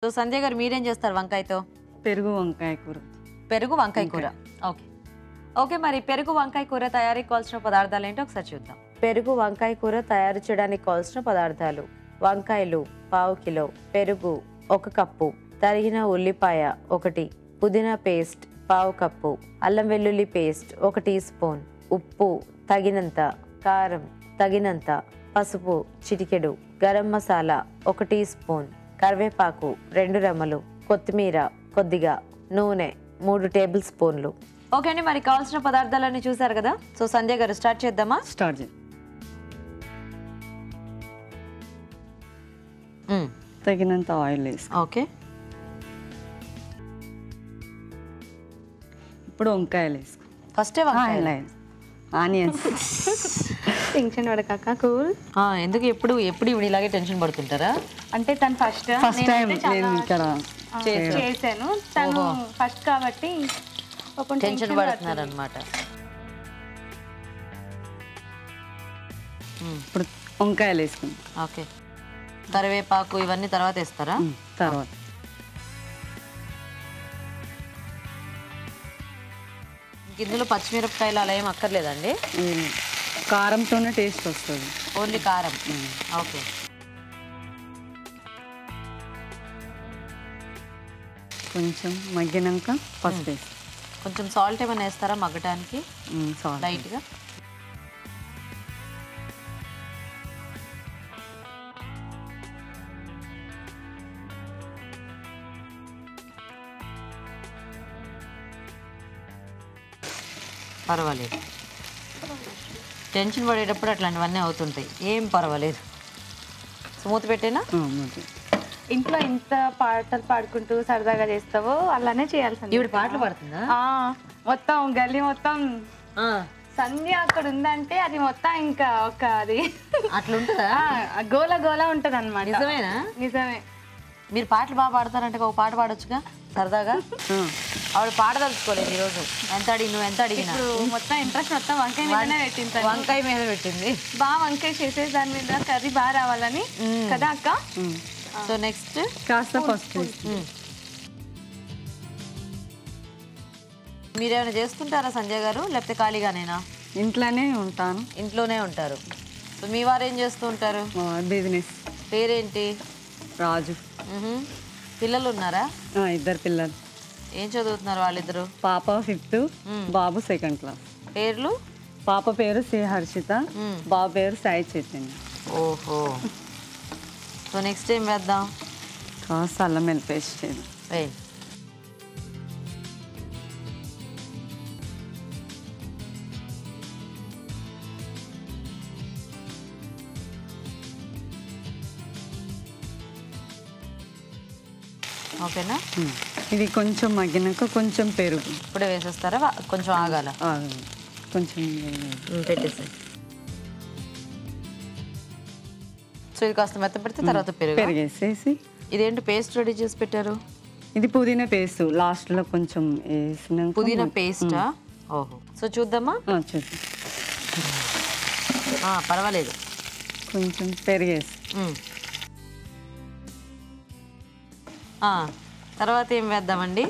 So సంధ్య గారు మీరేం చేస్తారు వంకాయతో? పెరుగు వంకాయ కూర. పెరుగు వంకాయ కూర. ఓకే ఓకే, మరి పెరుగు వంకాయ కూర తయారీకి కావాల్సిన పదార్థాలు ఏంటో ఒకసారి చూద్దాం. పెరుగు వంకాయ కూర తయారు చేయడానికి కావాల్సిన పదార్థాలు: వంకాయలు పావు కిలో, పెరుగు 1 కప్పు, తరిగిన ఉల్లిపాయ 1, పుదీనా పేస్ట్ పావు కప్పు, అల్లం వెల్లుల్లి పేస్ట్ 1 టీ స్పూన్, ఉప్పు తగినంత, కారం తగినంత, పసుపు చిటికెడు, గరం మసాలా 1 టీ స్పూన్, కరివేపాకు 2 రెమ్మలు, కొత్తిమీర కొద్దిగా, నూనె 3 టేబుల్ స్పూన్లు. ఓకే అండి, మరి కావాల్సిన పదార్థాలన్నీ చూసారు కదా. సో సంధ్య గారు స్టార్ట్ చేద్దామా? స్టార్ట్ చేయి. తగినంత ఆయిల్ వేసి ఓకే. ఇప్పుడు వంకాయలు వేసుకో. ఫస్టే వంకాయలు, ఆనియన్స్. Tension పడకాక cool. ఎందుకు ఎప్పుడు ఎప్పుడు ఇప్పుడు ఇలాగే టెన్షన్ పడుతుంటారా? అంటే తను ఫస్ట్ టైం నేను ఇక్కడ చేశాను, తను ఫస్ట్ కాబట్టి టెన్షన్ పడుతున్నారు అనమాట. ఇప్పుడు వంకాయలు వేసుకుంటాం. ఓకే, కరివేపాకు ఇవన్నీ తర్వాత వేస్తారా? తర్వాత ఇందులో పచ్చిమిరపకాయలు అలా ఏం అక్కర్లేదండి, కారంతోనే టేస్ట్ వస్తుంది. ఓన్లీ కారం. ఓకే, కొంచెం మగ్గినాక పసుపు వేసి కొంచెం సాల్ట్ ఏమైనా వేస్తారా మగ్గటానికి? సాల్ట్ లైట్గా. పర్వాలేదు, టెన్షన్ పడేటప్పుడు అట్లాంటివన్నీ అవుతుంటాయి, ఏం పర్వాలేదు. స్మూత్ పెట్టేనా? ఇంట్లో ఎంత పాటలు పాడుకుంటూ సరదాగా చేస్తావో అలానే చేయాల్సింది. ఈవిడ పాటలు పాడుతుందా? మొత్తం గల్లీ మొత్తం సంధ్య అక్కడ ఉందంటే అది మొత్తం ఇంకా ఒక అది అట్లుంటుందా? గోల గోల ఉంటది అనమాట. నిజమేనా? నిజమే. మీరు పాటలు బాగా పాడతారంటే ఒక పాట పాడొచ్చుగా సరదాగా. ఆవిడ పాడదలుచుకోలేదు ఈరోజు. ఎంత అడిగి నువ్వు ఎంత అడిగినా మొత్తం ఇంట్రెస్ట్ మొత్తం వంకాయ మీదనే పెట్టింది. వంకాయ మీద పెట్టింది. బాగా వంకాయ చేసేసి దాని మీద కర్రీ బాగా రావాలని కదా అక్క. సో నెక్స్ట్ కాస్త పసుపు. మీరేమైనా చేస్తుంటారా సంజయ్ గారు, లేకపోతే ఖాళీగానేనా? ఇంట్లోనే ఉంటాను. ఇంట్లోనే ఉంటారు. సో మీ వారు ఏం చేస్తూ ఉంటారు? బిజినెస్. పేరేంటి? రాజు. పిల్లలు ఉన్నారా? 2 పిల్లలు. ఏం చదువుతున్నారు వాళ్ళిద్దరు? పాప 5th, బాబు 2nd క్లాస్. పేర్లు? పాప పేరు శ్రీ హర్షిత, బాబు పేరు సాయి చైతన్య. ఓహో. సో నెక్స్ట్ ఏం వేద్దాం? కాస్త అల్లం వెల్లుల్లి పేస్ట్ చేద్దాం. వేయండి. ఓకేనా? ఇది కొంచెం మగ్గినాక కొంచెం పెరుగు ఇప్పుడే వేసేస్తారా? కొంచెం ఆగాల? కొంచెం పెట్టేసాయి. సో ఇది కాస్త మెత్త పెడితే తర్వాత పెరిగేసేసి. ఇదేంటి పేస్ట్ రెడీ చేసి పెట్టారు? ఇది పుదీనా పేస్ట్ లాస్ట్లో కొంచెం వేసినాక. పుదీనా పేస్టా? ఓహో. సో చూద్దామా? చూద్దాం. పర్వాలేదు. కొంచెం పెరిగేసి తర్వాత ఏం వేద్దామండి?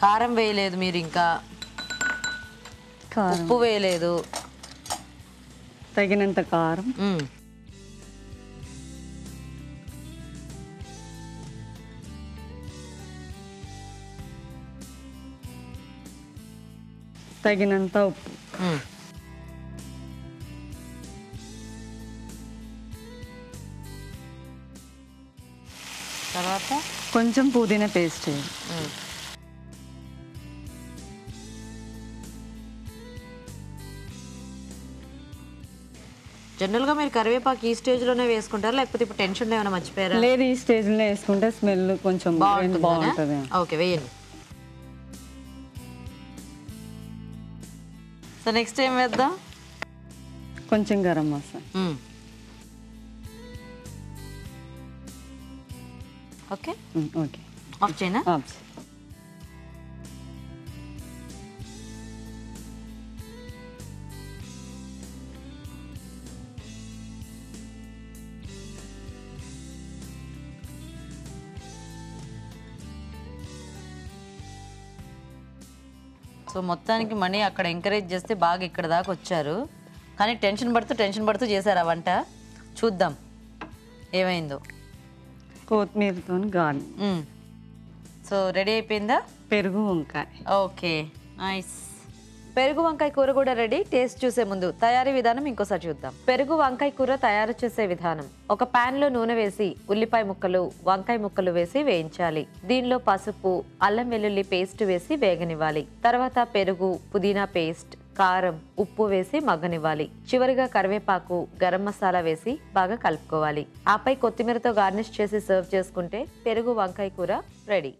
కారం వేయలేదు మీరు, ఇంకా ఉప్పు వేయలేదు. తగినంత కారం, తగినంత ఉప్పు, తర్వాత కొంచెం పుదీనా పేస్ట్ వేయాలి. జనరల్గా మీరు కరివేపాకు ఈ స్టేజ్లోనే వేసుకుంటారా, లేకపోతే ఇప్పుడు టెన్షన్లో ఏమైనా మర్చిపోయారా? లేదు, ఈ స్టేజ్లో వేసుకుంటే స్మెల్ కొంచెం బాగుంటుంది. ఓకే, వేయండి. సో నెక్స్ట్ ఏం వేద్దాం? కొంచెం garam masala. Okay okay, of చేయనా? సో మొత్తానికి మనీ అక్కడ ఎంకరేజ్ చేస్తే బాగా ఇక్కడ దాకా వచ్చారు, కానీ టెన్షన్ పడుతూ చేశారు ఆ వంట. చూద్దాం ఏమైందో. కొత్తిమీరతో గార్ని. సో రెడీ అయిపోయిందా? పెరుగు వంకాయ. Okay nice. పెరుగు వంకాయ కూర కూడా రెడీ. టేస్ట్ చూసే ముందు తయారీ విధానం ఇంకోసారి చూద్దాం. పెరుగు వంకాయ కూర తయారు చేసే విధానం: ఒక పాన్ లో నూనె వేసి ఉల్లిపాయ ముక్కలు, వంకాయ ముక్కలు వేసి వేయించాలి. దీనిలో పసుపు, అల్లం వెల్లుల్లి పేస్ట్ వేసి వేగనివ్వాలి. తర్వాత పెరుగు, పుదీనా పేస్ట్, కారం, ఉప్పు వేసి మగ్గనివ్వాలి. చివరిగా కరివేపాకు, గరం మసాలా వేసి బాగా కలుపుకోవాలి. ఆపై కొత్తిమీరతో గార్నిష్ చేసి సర్వ్ చేసుకుంటే పెరుగు వంకాయ కూర రెడీ.